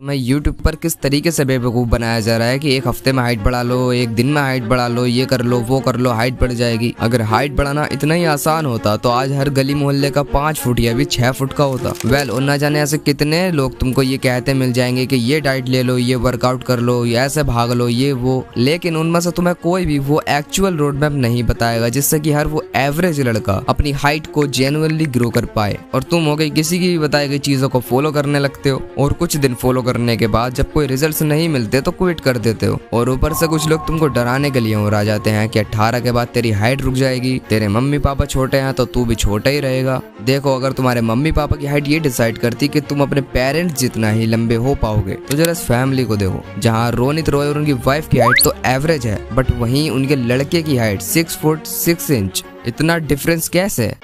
मैं YouTube पर किस तरीके से बेवकूफ़ बनाया जा रहा है कि एक हफ्ते में हाइट बढ़ा लो, एक दिन में हाइट बढ़ा लो, ये कर लो, वो कर लो, हाइट बढ़ जाएगी। अगर हाइट बढ़ाना इतना ही आसान होता तो आज हर गली मोहल्ले का 5 फुट या भी 6 फुट का होता। और न जाने ऐसे कितने लोग तुमको ये कहते मिल जाएंगे कि ये डाइट ले लो, ये वर्कआउट कर लो, ये ऐसे भाग लो, ये वो, लेकिन उनमें से तुम्हें कोई भी वो एक्चुअल रोड मैप नहीं बताएगा जिससे कि हर वो एवरेज लड़का अपनी हाइट को जेन्युइनली ग्रो कर पाए। और तुम हो गई किसी की बताई गई चीजों को फॉलो करने लगते हो और कुछ दिन फॉलो करने के बाद जब कोई रिजल्ट्स नहीं मिलते तो क्विट कर देते हो। और ऊपर से कुछ लोग तुमको डराने के लिए और आ जाते हैं कि 18 के बाद तेरी हाइट रुक जाएगी, तेरे मम्मी पापा छोटे हैं तो तू भी छोटा ही रहेगा। देखो, अगर तुम्हारे मम्मी पापा की हाइट ये डिसाइड करती कि तुम अपने पेरेंट्स जितना ही लंबे हो पाओगे तो जरा इस फैमिली को देखो, जहाँ रोनित रॉय और उनकी वाइफ की हाइट तो एवरेज है बट वहीं उनके लड़के की हाइट 6 फुट 6 इंच। इतना डिफरेंस कैसे?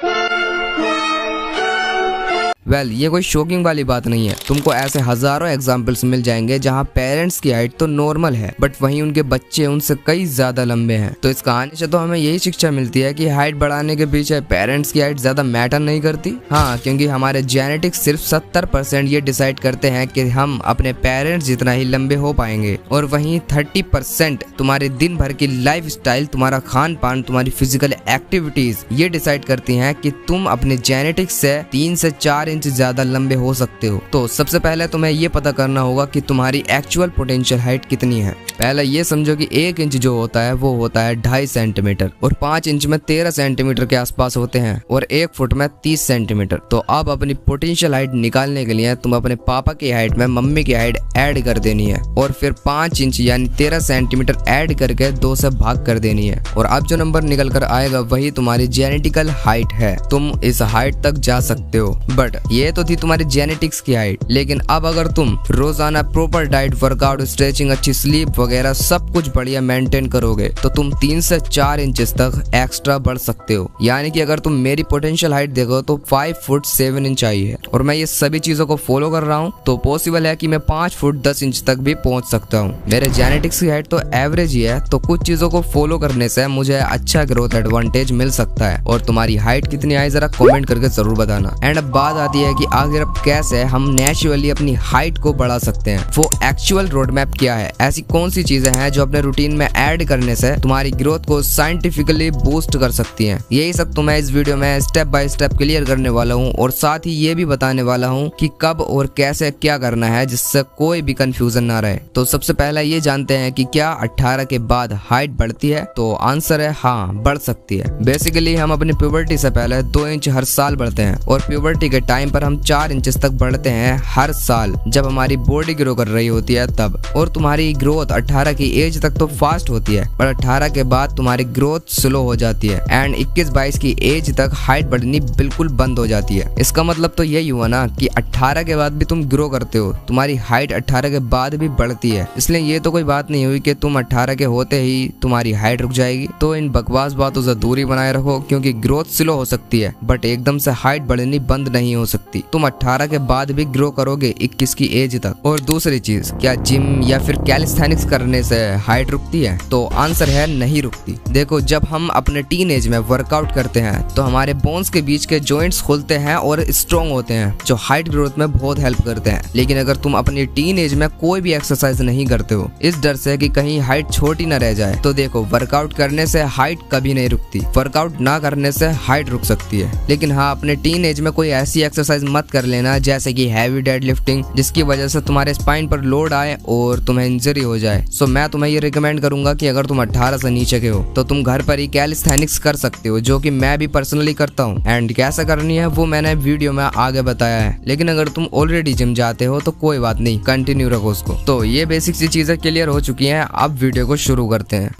ये कोई शॉकिंग वाली बात नहीं है। तुमको ऐसे हजारों एग्जाम्पल्स मिल जाएंगे जहाँ पेरेंट्स की हाइट तो नॉर्मल है बट वहीं उनके बच्चे उनसे कई ज्यादा लंबे हैं। तो इस कहानी से तो हमें यही शिक्षा मिलती है कि हाइट बढ़ाने के पीछे पेरेंट्स की हाइट ज्यादा मैटर नहीं करती। हाँ, क्योंकि हमारे जेनेटिक्स सिर्फ 70% ये डिसाइड करते हैं कि हम अपने पेरेंट्स जितना ही लंबे हो पाएंगे और वहीं 30% तुम्हारे दिन भर की लाइफ स्टाइल, तुम्हारा खान पान, तुम्हारी फिजिकल एक्टिविटीज ये डिसाइड करती हैं कि तुम अपने जेनेटिक्स से 3 से 4 इंच ज्यादा लंबे हो सकते हो। तो सबसे पहले तुम्हें ये पता करना होगा कि तुम्हारी एक्चुअल पोटेंशियल हाइट कितनी है। पहले ये समझो कि 1 इंच जो होता है वो होता है 2.5 सेंटीमीटर और 5 इंच में 13 सेंटीमीटर के आसपास होते हैं और 1 फुट में 30 सेंटीमीटर। तो अब अपनी पोटेंशियल हाइट निकालने के लिए तुम अपने पापा की हाइट में मम्मी की हाइट ऐड कर देनी है और फिर 5 इंच यानी 13 सेंटीमीटर ऐड करके 2 से भाग कर देनी है और अब जो नंबर निकल कर आएगा वही तुम्हारी जेनेटिकल हाइट है। तुम इस हाइट तक जा सकते हो। बट ये तो थी तुम्हारी जेनेटिक्स की हाइट, लेकिन अब अगर तुम रोजाना प्रॉपर डाइट, वर्कआउट, स्ट्रेचिंग, अच्छी स्लीप वगैरह सब कुछ बढ़िया मेंटेन करोगे तो तुम 3 से 4 इंचेस तक एक्स्ट्रा बढ़ सकते हो। यानी कि अगर तुम मेरी पोटेंशियल हाइट देखो तो 5 फुट 7 इंच आई है और मैं ये सभी चीजों को फॉलो कर रहा हूँ तो पॉसिबल है कि मैं 5 फुट 10 इंच तक भी पहुंच सकता हूँ। मेरे जेनेटिक्स की हाइट तो एवरेज ही है तो कुछ चीजों को फॉलो करने से मुझे अच्छा ग्रोथ एडवांटेज मिल सकता है। और तुम्हारी हाइट कितनी आई जरा कमेंट करके जरूर बताना। एंड अब बात आती है कि आखिर अब कैसे हम नेचुरली अपनी हाइट को बढ़ा सकते हैं। वो एक्चुअल रोड मैप क्या है? ऐसी कौन सी चीजें हैं जो अपने रूटीन में ऐड करने से तुम्हारी ग्रोथ को साइंटिफिकली बूस्ट कर सकती हैं? यही सब तो मैं इस वीडियो में स्टेप बाय स्टेप क्लियर करने वाला हूँ और साथ ही ये भी बताने वाला हूँ कि कब और कैसे क्या करना है जिससे कोई भी कंफ्यूजन ना रहे। तो सबसे पहला ये जानते हैं कि क्या 18 के बाद हाइट बढ़ती है? तो आंसर है हाँ, बढ़ सकती है। बेसिकली हम अपनी प्यूबर्टी से पहले 2 इंच हर साल बढ़ते हैं और प्यूबर्टी के टाइम पर हम 4 इंचेस तक बढ़ते हैं हर साल जब हमारी बॉडी ग्रो कर रही होती है तब। और तुम्हारी ग्रोथ 18 की एज तक तो फास्ट होती है पर 18 के बाद तुम्हारी ग्रोथ स्लो हो जाती है एंड 21-22 की एज तक हाइट बढ़नी बिल्कुल बंद हो जाती है। इसका मतलब तो यही हुआ ना कि 18 के बाद भी तुम ग्रो करते हो, तुम्हारी हाइट 18 के बाद भी बढ़ती है। इसलिए ये तो कोई बात नहीं हुई कि तुम 18 के होते ही तुम्हारी हाइट रुक जाएगी। तो इन बकवास बातों से दूरी बनाए रखो क्योंकि ग्रोथ स्लो हो सकती है बट एकदम से हाइट बढ़नी बंद नहीं हो सकती। तुम 18 के बाद भी ग्रो करोगे 21 की एज तक। और दूसरी चीज, क्या जिम या फिर कैलिस्थेनिक्स करने से हाइट रुकती है? तो आंसर है नहीं रुकती। देखो, जब हम अपने टीन एज में वर्कआउट करते हैं तो हमारे बोन्स के बीच के जॉइंट्स खुलते हैं और स्ट्रॉन्ग होते हैं जो हाइट ग्रोथ में बहुत हेल्प करते हैं। लेकिन अगर तुम अपनी टीन एज में कोई भी एक्सरसाइज नहीं करते हो इस डर से कि कहीं हाइट छोटी न रह जाए तो देखो, वर्कआउट करने से हाइट कभी नहीं रुकती, वर्कआउट ना करने से हाइट रुक सकती है। लेकिन हाँ, अपने टीन एज में कोई ऐसी एक्सरसाइज मत कर लेना जैसे कि हैवी डेड लिफ्टिंग जिसकी वजह से तुम्हारे स्पाइन पर लोड आए और तुम्हें इंजरी हो जाए। सो मैं तुम्हें ये रिकमेंड करूंगा कि अगर तुम 18 से नीचे के हो तो तुम घर पर ही कैलिस्थेनिक्स कर सकते हो, जो कि मैं भी पर्सनली करता हूँ। एंड कैसे करनी है वो मैंने वीडियो में आगे बताया है। लेकिन अगर तुम ऑलरेडी जिम जाते हो तो कोई बात नहीं, कंटिन्यू रखो उसको। तो ये बेसिक सी चीजें क्लियर हो चुकी हैं, अब वीडियो को शुरू करते हैं।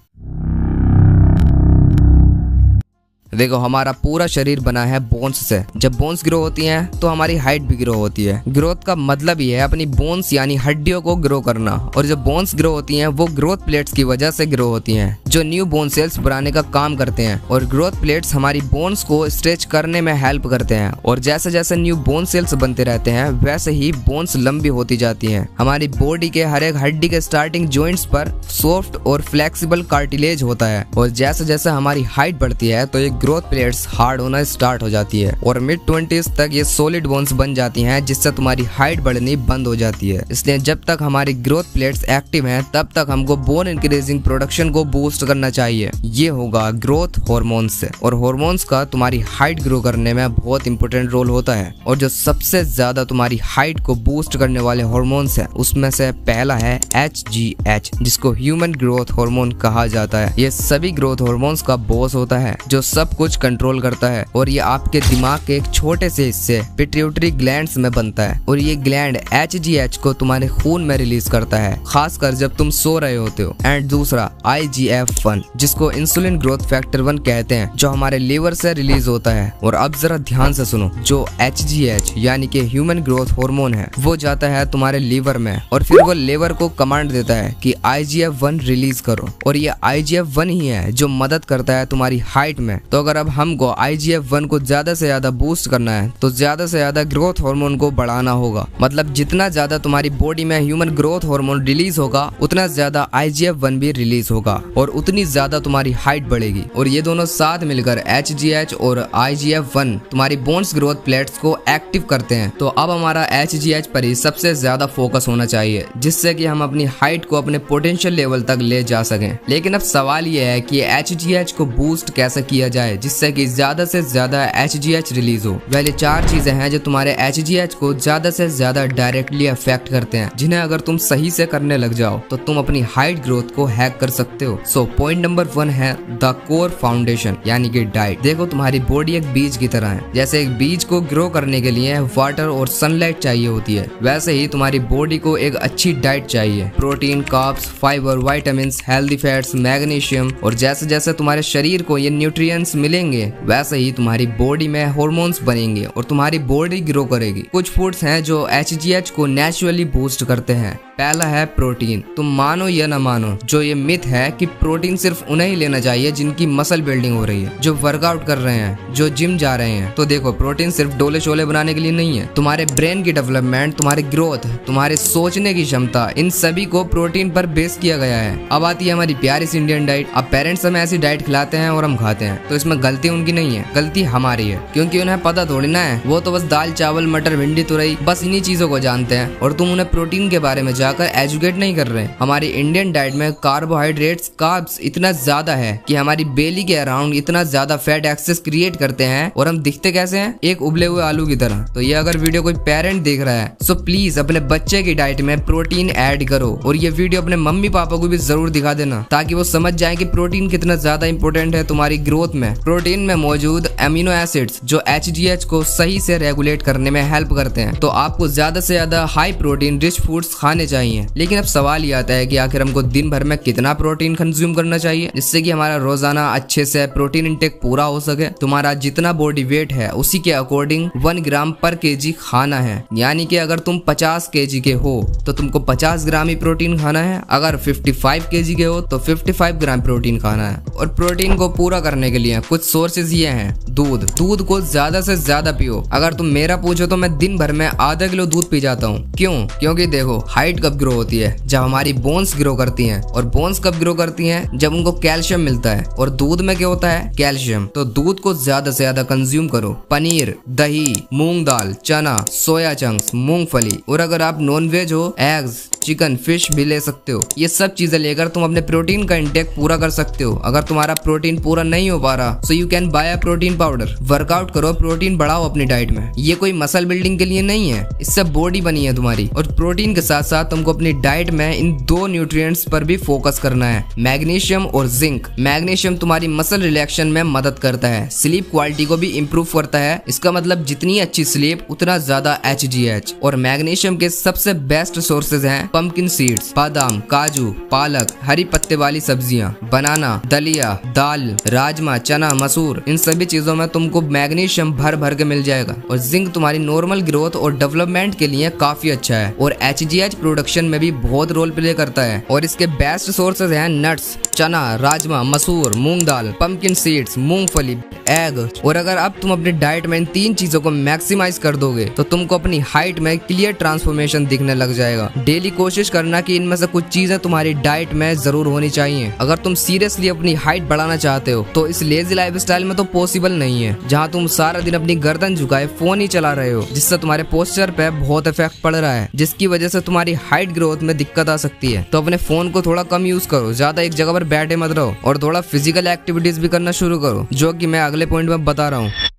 देखो, हमारा पूरा शरीर बना है बोन्स से। जब बोन्स ग्रो होती हैं तो हमारी हाइट भी ग्रो होती है। ग्रोथ का मतलब ही है अपनी बोन्स यानी हड्डियों को ग्रो करना। और जब बोन्स ग्रो होती हैं वो ग्रोथ प्लेट्स की वजह से ग्रो होती हैं जो न्यू बोन सेल्स बनाने का काम करते हैं। और ग्रोथ प्लेट्स हमारी बोन्स को स्ट्रेच करने में हेल्प करते हैं और जैसे जैसे न्यू बोन सेल्स बनते रहते हैं वैसे ही बोन्स लंबी होती जाती हैं। हमारी बॉडी के हर एक हड्डी के स्टार्टिंग जॉइंट्स पर सॉफ्ट और फ्लेक्सिबल कार्टिलेज होता है और जैसे जैसे हमारी हाइट बढ़ती है तो एक ग्रोथ प्लेट्स हार्ड होना स्टार्ट हो जाती है और मिड 20s तक ये सॉलिड बोन्स बन जाती हैं, जिससे तुम्हारी हाइट बढ़नी बंद हो जाती है। इसलिए जब तक हमारी ग्रोथ प्लेट्स एक्टिव हैं तब तक हमको बोन इंक्रीजिंग प्रोडक्शन को बूस्ट करना चाहिए। ये होगा ग्रोथ हार्मोन्स से, और हार्मोन्स का तुम्हारी हाइट ग्रो करने में बहुत इंपॉर्टेंट रोल होता है। और जो सबसे ज्यादा तुम्हारी हाइट को बूस्ट करने वाले हार्मोन्स है उसमें से पहला है HGH, जिसको ह्यूमन ग्रोथ हार्मोन कहा जाता है। ये सभी ग्रोथ हार्मोन्स का बॉस होता है जो सब कुछ कंट्रोल करता है, और ये आपके दिमाग के एक छोटे से हिस्से पिट्यूटरी ग्लैंड्स में बनता है, और ये ग्लैंड HGH को तुम्हारे खून में रिलीज करता है, खासकर जब तुम सो रहे होते हो। एंड दूसरा IGF-1, जिसको इंसुलिन ग्रोथ फैक्टर 1 कहते हैं, जो हमारे लीवर से रिलीज होता है। और अब जरा ध्यान से सुनो, जो HGH यानी कि ह्यूमन ग्रोथ हार्मोन है वो जाता है तुम्हारे लीवर में, और फिर वो लीवर को कमांड देता है कि IGF-1 रिलीज करो, और ये IGF-1 ही है जो मदद करता है तुम्हारी हाइट में। तो अगर अब हमको IGF-1 को ज्यादा से ज्यादा बूस्ट करना है तो ज्यादा से ज्यादा ग्रोथ हार्मोन को बढ़ाना होगा। मतलब जितना ज्यादा तुम्हारी बॉडी में ह्यूमन ग्रोथ हार्मोन रिलीज होगा उतना ज्यादा IGF-1 भी रिलीज होगा, और उतनी ज्यादा तुम्हारी हाइट बढ़ेगी। और ये दोनों साथ मिलकर HGH और IGF-1 तुम्हारी बोन्स ग्रोथ प्लेट्स को एक्टिव करते हैं। तो अब हमारा HGH पर ही सबसे ज्यादा फोकस होना चाहिए, जिससे कि हम अपनी हाइट को अपने पोटेंशियल लेवल तक ले जा सकें। लेकिन अब सवाल ये है कि HGH को बूस्ट कैसे किया जाए जिससे कि ज्यादा से ज्यादा HGH रिलीज हो। पहले 4 चीजें हैं जो तुम्हारे HGH को ज्यादा से ज्यादा डायरेक्टली अफेक्ट करते हैं, जिन्हें अगर तुम सही से करने लग जाओ तो तुम अपनी हाइट ग्रोथ को हैक कर सकते हो। सो पॉइंट नंबर 1 है द कोर फाउंडेशन यानी कि डाइट। देखो तुम्हारी बॉडी एक बीज की तरह है। जैसे एक बीज को ग्रो करने के लिए वाटर और सनलाइट चाहिए होती है, वैसे ही तुम्हारी बॉडी को एक अच्छी डाइट चाहिए। Protein, carbs, fibre, vitamins, healthy fats, magnesium, और जैसे जैसे तुम्हारे शरीर को ये न्यूट्रिएंट्स मिलेंगे वैसे ही तुम्हारी बॉडी में हार्मोन्स बनेंगे और तुम्हारी बॉडी ग्रो करेगी। कुछ फूड्स हैं जो HGH को नेचुरली बूस्ट करते हैं। पहला है प्रोटीन। तुम मानो या ना मानो, जो ये मिथ है कि प्रोटीन सिर्फ उन्हें ही लेना चाहिए जिनकी मसल बिल्डिंग हो रही है, जो वर्कआउट कर रहे हैं, जो जिम जा रहे हैं। तो देखो, प्रोटीन सिर्फ डोले शोले बनाने के लिए नहीं है। तुम्हारे ब्रेन की डेवलपमेंट, तुम्हारी ग्रोथ, तुम्हारे सोचने की क्षमता, इन सभी को प्रोटीन पर बेस किया गया है। अब आती है हमारी प्यारी सी इंडियन डाइट। अब पेरेंट्स हमें ऐसी डाइट खिलाते हैं और हम खाते हैं, तो इसमें गलती उनकी नहीं है, गलती हमारी है, क्योंकि उन्हें पता थोड़ी ना है। वो तो बस दाल, चावल, मटर, भिंडी, तुरई, बस इन्हीं चीजों को जानते हैं, और तुम उन्हें प्रोटीन के बारे में जाकर एजुकेट नहीं कर रहे। हमारी इंडियन डाइट में कार्बोहाइड्रेट्स, कार्ब्स इतना ज्यादा है कि हमारी बेली के अराउंड इतना ज्यादा फैट एक्सेस क्रिएट करते हैं, और हम दिखते कैसे हैं? एक उबले हुए आलू की तरह। तो ये अगर वीडियो कोई पेरेंट देख रहा है सो प्लीज अपने बच्चे की डाइट में प्रोटीन ऐड करो, और ये वीडियो अपने मम्मी पापा को भी जरूर दिखा देना, ताकि वो समझ जाए कि प्रोटीन कितना ज्यादा इंपॉर्टेंट है तुम्हारी ग्रोथ में। प्रोटीन में मौजूद अमीनो एसिड्स जो HGH को सही से रेगुलेट करने में हेल्प करते हैं। तो आपको ज्यादा से ज्यादा हाई प्रोटीन रिच फूड्स खाने चाहिए। लेकिन अब सवाल ये आता है कि आखिर हमको दिन भर में कितना प्रोटीन कंज्यूम करना चाहिए जिससे कि हमारा रोजाना अच्छे से प्रोटीन इंटेक पूरा हो सके। तुम्हारा जितना बॉडी वेट है उसी के अकॉर्डिंग 1 ग्राम पर kg खाना है। यानी कि अगर तुम 50 kg के हो तो तुमको 50 ग्राम ही प्रोटीन खाना है। अगर 55 kg के हो तो 55 ग्राम प्रोटीन खाना है। और प्रोटीन को पूरा करने के लिए कुछ सोर्सेज ये हैं। दूध को ज्यादा से ज्यादा पियो। अगर तुम मेरा पूछो तो मैं दिन भर में आधा किलो दूध पी जाता हूँ। क्यों? क्योंकि देखो, हाइट कब ग्रो होती है? जब हमारी बोन्स ग्रो करती हैं। और बोन्स कब ग्रो करती हैं? जब उनको कैल्शियम मिलता है। और दूध में क्या होता है? कैल्शियम। तो दूध को ज्यादा से ज्यादा कंज्यूम करो। पनीर, दही, मूंग दाल, चना, सोया चंक्स, मूंगफली, और अगर आप नॉन वेज हो, एग्स, चिकन, फिश भी ले सकते हो। ये सब चीजें लेकर तुम अपने प्रोटीन का इंटेक पूरा कर सकते हो। अगर तुम्हारा प्रोटीन पूरा नहीं हो पा रहा so you can buy a protein powder. Workout करो, प्रोटीन बढ़ाओ अपनी डाइट में। ये कोई मसल बिल्डिंग के लिए नहीं है, इससे बॉडी बनी है तुम्हारी। और प्रोटीन के साथ साथ तुमको अपनी डाइट में इन 2 न्यूट्रिएंट्स पर भी फोकस करना है, मैग्नीशियम और जिंक। मैग्नीशियम तुम्हारी मसल रिलैक्शन में मदद करता है, स्लीप क्वालिटी को भी इम्प्रूव करता है। इसका मतलब जितनी अच्छी स्लीप उतना ज्यादा HGH। और मैग्नीशियम के सबसे बेस्ट सोर्सेज हैं पंपकिन सीड्स, बादाम, काजू, पालक, हरी पत्ते वाली सब्जियां, बनाना, दलिया, दाल, राजमा, चना, मसूर, इन सभी चीजों में तुमको मैग्नीशियम भर भर के मिल जाएगा। और जिंक तुम्हारी नॉर्मल ग्रोथ और डेवलपमेंट के लिए काफी अच्छा है, और HGH प्रोडक्शन में भी बहुत रोल प्ले करता है। और इसके बेस्ट सोर्सेज हैं नट्स, चना, राजमा, मसूर, मूंग दाल, पंपकिन सीड्स, मूंगफली, एग। और अगर अब तुम अपनी डाइट में इन 3 चीजों को मैक्सिमाइज कर दोगे तो तुमको अपनी हाइट में क्लियर ट्रांसफॉर्मेशन दिखने लग जाएगा। डेली कोशिश करना कि इनमें से कुछ चीजें तुम्हारी डाइट में जरूर होनी चाहिए। अगर तुम सीरियसली अपनी हाइट बढ़ाना चाहते हो तो इस लेजी लाइफस्टाइल में तो पॉसिबल नहीं है, जहाँ तुम सारा दिन अपनी गर्दन झुकाए फोन ही चला रहे हो, जिससे तुम्हारे पोस्चर पे बहुत इफेक्ट पड़ रहा है, जिसकी वजह से तुम्हारी हाइट ग्रोथ में दिक्कत आ सकती है। तो अपने फोन को थोड़ा कम यूज करो, ज्यादा एक जगह पर बैठे मत रहो और थोड़ा फिजिकल एक्टिविटीज भी करना शुरू करो, जो कि मैं अगले पॉइंट में बता रहा हूँ।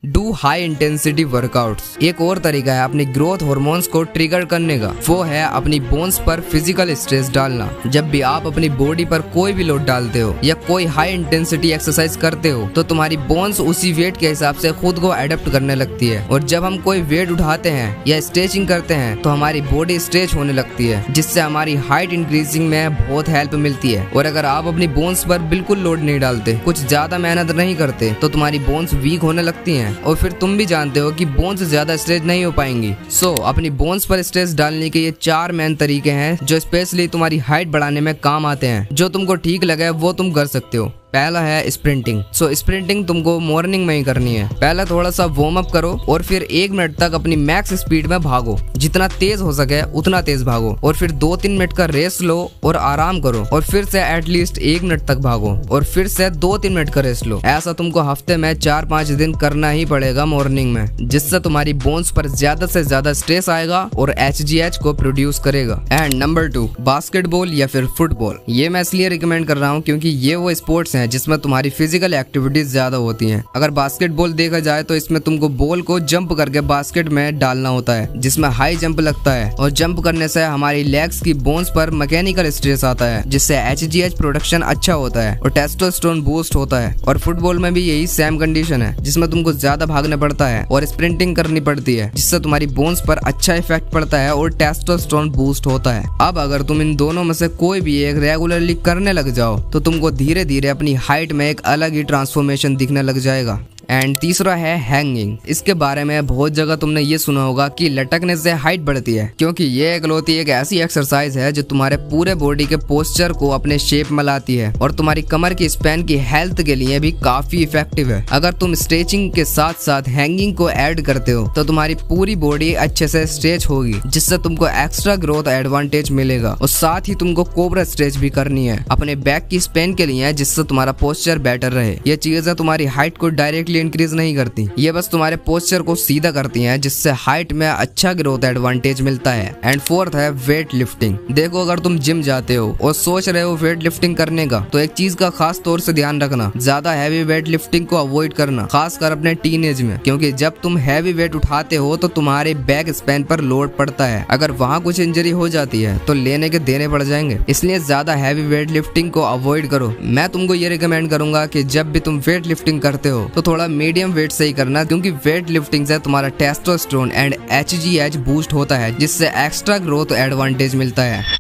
Do high intensity workouts. एक और तरीका है अपनी ग्रोथ हार्मोन्स को ट्रिगर करने का, वो है अपनी बोन्स पर फिजिकल स्ट्रेस डालना। जब भी आप अपनी बॉडी पर कोई भी लोड डालते हो या कोई हाई इंटेंसिटी एक्सरसाइज करते हो तो तुम्हारी बोन्स उसी वेट के हिसाब से खुद को एडेप्ट करने लगती है। और जब हम कोई वेट उठाते हैं या स्ट्रेचिंग करते हैं तो हमारी बॉडी स्ट्रेच होने लगती है, जिससे हमारी हाइट इंक्रीजिंग में बहुत हेल्प मिलती है। और अगर आप अपनी बोन्स पर बिल्कुल लोड नहीं डालते, कुछ ज्यादा मेहनत नहीं करते, तो तुम्हारी बोन्स वीक होने लगती है और फिर तुम भी जानते हो कि बोन्स ज्यादा स्ट्रेच नहीं हो पाएंगी। सो अपनी बोन्स पर स्ट्रेस डालने के ये 4 मेन तरीके हैं जो स्पेशली तुम्हारी हाइट बढ़ाने में काम आते हैं। जो तुमको ठीक लगे वो तुम कर सकते हो। पहला है स्प्रिंटिंग। स्प्रिंटिंग तुमको मॉर्निंग में ही करनी है। पहले थोड़ा सा वार्म अप करो और फिर 1 मिनट तक अपनी मैक्स स्पीड में भागो, जितना तेज हो सके उतना तेज भागो। और फिर 2-3 मिनट का रेस्ट लो और आराम करो और फिर से एटलीस्ट 1 मिनट तक भागो और फिर से 2-3 मिनट का रेस्ट लो। ऐसा तुमको हफ्ते में 4-5 दिन करना ही पड़ेगा मॉर्निंग में, जिससे तुम्हारी बोन्स पर ज्यादा से ज्यादा स्ट्रेस आएगा और HGH को प्रोड्यूस करेगा। एंड नंबर 2, बास्केटबॉल या फिर फुटबॉल। ये मैं इसलिए रिकमेंड कर रहा हूँ क्योंकि ये वो स्पोर्ट्स जिसमें तुम्हारी फिजिकल एक्टिविटीज ज्यादा होती हैं। अगर बास्केटबॉल देखा जाए तो इसमें तुमको बॉल को जंप करके बास्केट में डालना होता है, जिसमें हाई जंप लगता है और जंप करने से हमारी लेग्स की बोन्स पर मैकेनिकल स्ट्रेस आता है, जिससे HGH प्रोडक्शन अच्छा होता है और टेस्टोस्टेरोन बूस्ट होता है। और फुटबॉल में भी यही सेम कंडीशन है, जिसमें तुमको ज्यादा भागना पड़ता है और स्प्रिंटिंग करनी पड़ती है, जिससे तुम्हारी बोन्स पर अच्छा इफेक्ट पड़ता है और टेस्टोस्टेरोन बूस्ट होता है। अब अगर तुम इन दोनों में से कोई भी एक रेगुलरली करने लग जाओ तो तुमको धीरे धीरे अपनी हाइट में एक अलग ही ट्रांसफॉर्मेशन दिखने लग जाएगा। एंड तीसरा है हैंगिंग। इसके बारे में बहुत जगह तुमने ये सुना होगा कि लटकने से हाइट बढ़ती है, क्योंकि ये इकलौती एक ऐसी एक्सरसाइज है जो तुम्हारे पूरे बॉडी के पोस्चर को अपने शेप में लाती है और तुम्हारी कमर की स्पैन की हेल्थ के लिए भी काफी इफेक्टिव है। अगर तुम स्ट्रेचिंग के साथ साथ हैंगिंग को ऐड करते हो तो तुम्हारी पूरी बॉडी अच्छे से स्ट्रेच होगी, जिससे तुमको एक्स्ट्रा ग्रोथ एडवांटेज मिलेगा। और साथ ही तुमको कोबरा स्ट्रेच भी करनी है अपने बैक की स्पैन के लिए, जिससे तुम्हारा पोस्चर बेटर रहे। ये चीजें तुम्हारी हाइट को डायरेक्टली इंक्रीज नहीं करती, ये बस तुम्हारे पोस्चर को सीधा करती हैं, जिससे हाइट में अच्छा ग्रोथ एडवांटेज मिलता है। एंड फोर्थ है वेट लिफ्टिंग। देखो, अगर तुम जिम जाते हो और सोच रहे हो वेट लिफ्टिंग करने का, तो एक चीज का खास तौर से ध्यान रखना, ज्यादा हैवी वेट लिफ्टिंग को अवॉइड करना, खासकर अपने टीनेज में, क्योंकि जब तुम हैवी वेट उठाते हो तो तुम्हारे बैक स्पैन पर लोड पड़ता है। अगर वहाँ कुछ इंजरी हो जाती है तो लेने के देने पड़ जाएंगे, इसलिए ज्यादा हैवी वेट लिफ्टिंग को अवॉइड करो। मैं तुमको ये रिकमेंड करूंगा कि जब भी तुम वेट लिफ्टिंग करते हो तो थोड़ा मीडियम वेट से ही करना, क्योंकि वेट लिफ्टिंग से तुम्हारा टेस्टोस्टेरोन एंड HGH बूस्ट होता है, जिससे एक्स्ट्रा ग्रोथ एडवांटेज मिलता है।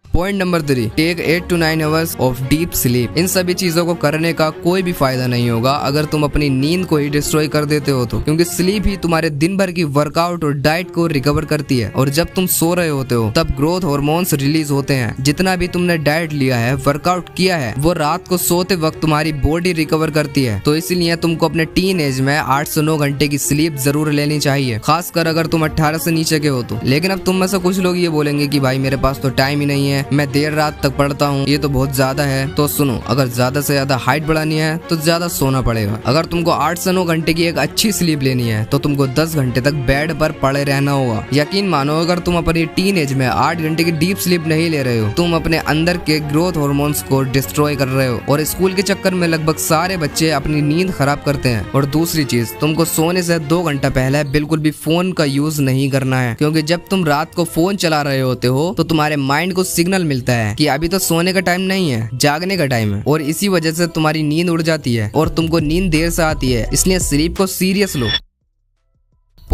Point number 3, take 8 to 9 hours of deep sleep. इन सभी चीजों को करने का कोई भी फायदा नहीं होगा अगर तुम अपनी नींद को ही डिस्ट्रॉय कर देते हो तो, क्योंकि स्लीप ही तुम्हारे दिन भर की वर्कआउट और डाइट को रिकवर करती है। और जब तुम सो रहे होते हो तब ग्रोथ हार्मोन्स रिलीज होते हैं। जितना भी तुमने डाइट लिया है, वर्कआउट किया है, वो रात को सोते वक्त तुम्हारी बॉडी रिकवर करती है। तो इसीलिए तुमको अपने टीन एज में 8 से 9 घंटे की स्लीप जरूर लेनी चाहिए, खासकर अगर तुम 18 से नीचे के हो तो। लेकिन अब तुम में से कुछ लोग ये बोलेंगे कि भाई मेरे पास तो टाइम ही नहीं है, मैं देर रात तक पढ़ता हूँ, ये तो बहुत ज्यादा है। तो सुनो, अगर ज्यादा से ज्यादा हाइट बढ़ानी है तो ज्यादा सोना पड़ेगा। अगर तुमको 8 से 9 घंटे की एक अच्छी स्लीप लेनी है तो तुमको 10 घंटे तक बेड पर पड़े रहना होगा। यकीन मानो, अगर तुम अपनी टीन एज में 8 घंटे की डीप स्लीप नहीं ले रहे हो, तुम अपने अंदर के ग्रोथ हार्मोन्स को डिस्ट्रॉय कर रहे हो। और स्कूल के चक्कर में लगभग सारे बच्चे अपनी नींद खराब करते हैं। और दूसरी चीज, तुमको सोने से 2 घंटा पहले बिल्कुल भी फोन का यूज नहीं करना है, क्योंकि जब तुम रात को फोन चला रहे होते हो तो तुम्हारे माइंड को सिग्नल मिलता है कि अभी तो सोने का टाइम नहीं है, जागने का टाइम है। और इसी वजह से तुम्हारी नींद उड़ जाती है और तुमको नींद देर से आती है, इसलिए स्लीप को सीरियस लो।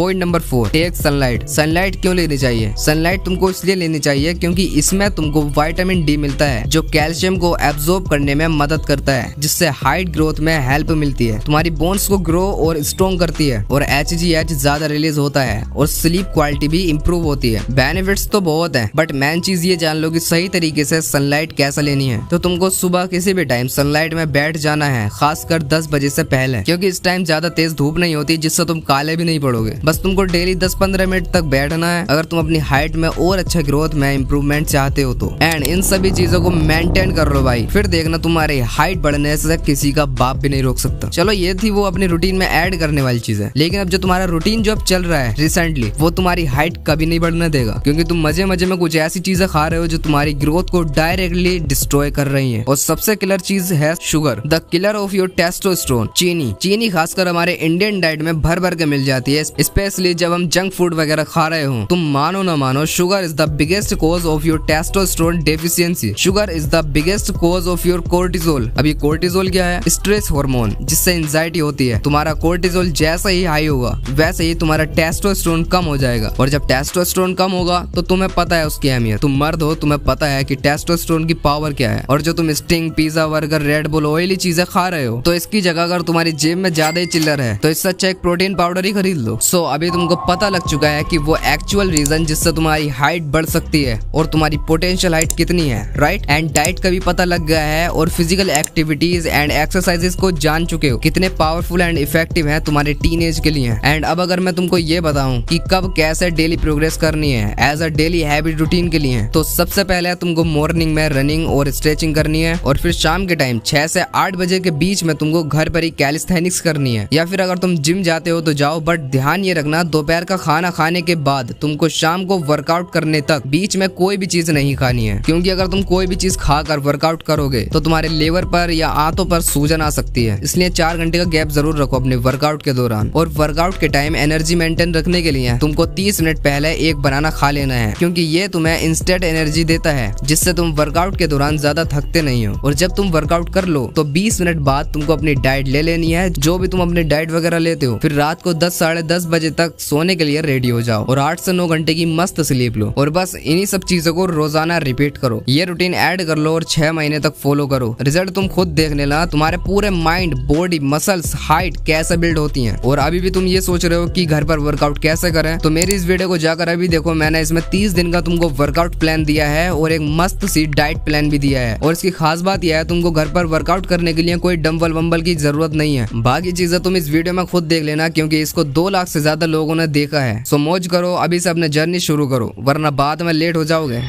Point number 4, take sunlight. Sunlight क्यों लेनी चाहिए? सनलाइट तुमको इसलिए लेनी चाहिए क्योंकि इसमें तुमको विटामिन डी मिलता है जो कैल्शियम को एब्जॉर्ब करने में मदद करता है, जिससे हाइट ग्रोथ में हेल्प मिलती है, तुम्हारी बोन्स को ग्रो और स्ट्रॉन्ग करती है, और HGH ज्यादा रिलीज होता है, और स्लीप क्वालिटी भी इम्प्रूव होती है। बेनिफिट्स तो बहुत है, बट मेन चीज ये जान लो कि सही तरीके से सनलाइट कैसा लेनी है। तो तुमको सुबह किसी भी टाइम सनलाइट में बैठ जाना है, खासकर 10 बजे से पहले, क्योंकि इस टाइम ज्यादा तेज धूप नहीं होती जिससे तुम काले भी नहीं पड़ोगे। बस तुमको डेली 10-15 मिनट तक बैठना है अगर तुम अपनी हाइट में और अच्छा ग्रोथ में इम्प्रूवमेंट चाहते हो तो। एंड इन सभी चीजों को मेंटेन कर लो भाई, फिर देखना तुम्हारी हाइट बढ़ने से किसी का बाप भी नहीं रोक सकता। चलो ये थी वो अपनी रूटीन में ऐड करने वाली चीज है, लेकिन अब जो तुम्हारा रूटीन जो अब चल रहा है रिसेंटली, वो तुम्हारी हाइट कभी नहीं बढ़ने देगा, क्योंकि तुम मजे मजे में कुछ ऐसी चीजें खा रहे हो जो तुम्हारी ग्रोथ को डायरेक्टली डिस्ट्रॉय कर रही है। और सबसे किलर चीज है sugar, the killer of your testosterone. चीनी खासकर हमारे इंडियन डाइट में भर भर के मिल जाती है, स्पेशली जब हम जंक फूड वगैरह खा रहे हो। तुम मानो ना मानो, sugar is the biggest cause of your testosterone deficiency. Sugar is the biggest cause of your cortisol. अब ये कोर्टिसोल क्या है? स्ट्रेस हार्मोन, जिससे एंजाइटी होती है। तुम्हारा कोर्टिसोल जैसा ही हाई होगा वैसे ही तुम्हारा टेस्टोस्टेरोन कम हो जाएगा, और जब टेस्टोस्टेरोन कम होगा तो तुम्हें पता है उसकी अहमियत। तुम मर्द हो, तुम्हें पता है कि टेस्टोस्टेरोन की पावर क्या है। और जो तुम sting, pizza, burger, red bull, oily चीजें खा रहे हो, तो इसकी जगह अगर तुम्हारी जेब में ज्यादा ही चिल्लर है तो इससे अच्छा एक प्रोटीन पाउडर ही खरीद लो। सो अभी तुमको पता लग चुका है कि वो एक्चुअल रीजन जिससे तुम्हारी हाइट बढ़ सकती है और तुम्हारी पोटेंशियल हाइट कितनी है, राइट। एंड डाइट का भी पता लग गया है, और फिजिकल एक्टिविटीज एंड एक्सरसाइजेस को जान चुके हो कितने पावरफुल एंड इफेक्टिव है तुम्हारे टीनेज के लिए। एंड अब अगर मैं तुमको ये बताऊं कि कब कैसे डेली प्रोग्रेस करनी है as a daily habit routine के लिए, तो सबसे पहले तुमको मॉर्निंग में रनिंग और स्ट्रेचिंग करनी है, और फिर शाम के टाइम 6 से 8 बजे के बीच में तुमको घर पर ही कैलिस्थेनिक्स करनी है, या फिर अगर तुम जिम जाते हो तो जाओ, बट ध्यान ये रखना दोपहर का खाना खाने के बाद तुमको शाम को वर्कआउट करने तक बीच में कोई भी चीज नहीं खानी है, क्योंकि अगर तुम कोई भी चीज खाकर वर्कआउट करोगे तो तुम्हारे लेवर पर या आंतों पर सूजन आ सकती है। इसलिए 4 घंटे का गैप जरूर रखो अपने वर्कआउट के दौरान। और वर्कआउट के टाइम एनर्जी मेंटेन रखने के लिए तुमको 30 मिनट पहले एक बनाना खा लेना है, क्योंकि ये तुम्हें इंस्टेंट एनर्जी देता है, जिससे तुम वर्कआउट के दौरान ज्यादा थकते नहीं हो। और जब तुम वर्कआउट कर लो तो 20 मिनट बाद तुमको अपनी डाइट ले लेनी है, जो भी तुम अपनी डाइट वगैरह लेते हो। फिर रात को 10 साढ़े 10 बजे तक सोने के लिए रेडी हो जाओ, और 8 से 9 घंटे की मस्त स्लीप लो। और बस इन्हीं सब चीजों को रोजाना रिपीट करो। ये रूटीन ऐड कर लो और 6 महीने तक फॉलो करो। रिजल्ट तुम खुद देख लेना, तुम्हारे पूरे माइंड, बॉडी, मसल्स, हाइट कैसे बिल्ड होती हैं। और अभी भी तुम ये सोच रहे हो कि घर पर वर्कआउट कैसे करें, तो मेरी इस वीडियो को जाकर अभी देखो, मैंने इसमें 30 दिन का तुमको वर्कआउट प्लान दिया है और एक मस्त सी डाइट प्लान भी दिया है। और इसकी खास बात यह है, तुमको घर पर वर्कआउट करने के लिए कोई डंबल वंबल की जरूरत नहीं है। बाकी चीजें तुम इस वीडियो में खुद देख लेना, क्योंकि इसको 2 लाख से ज्यादा लोगों ने देखा है। सो मौज करो, अभी से अपने जर्नी शुरू करो, वरना बाद में लेट हो जाओगे।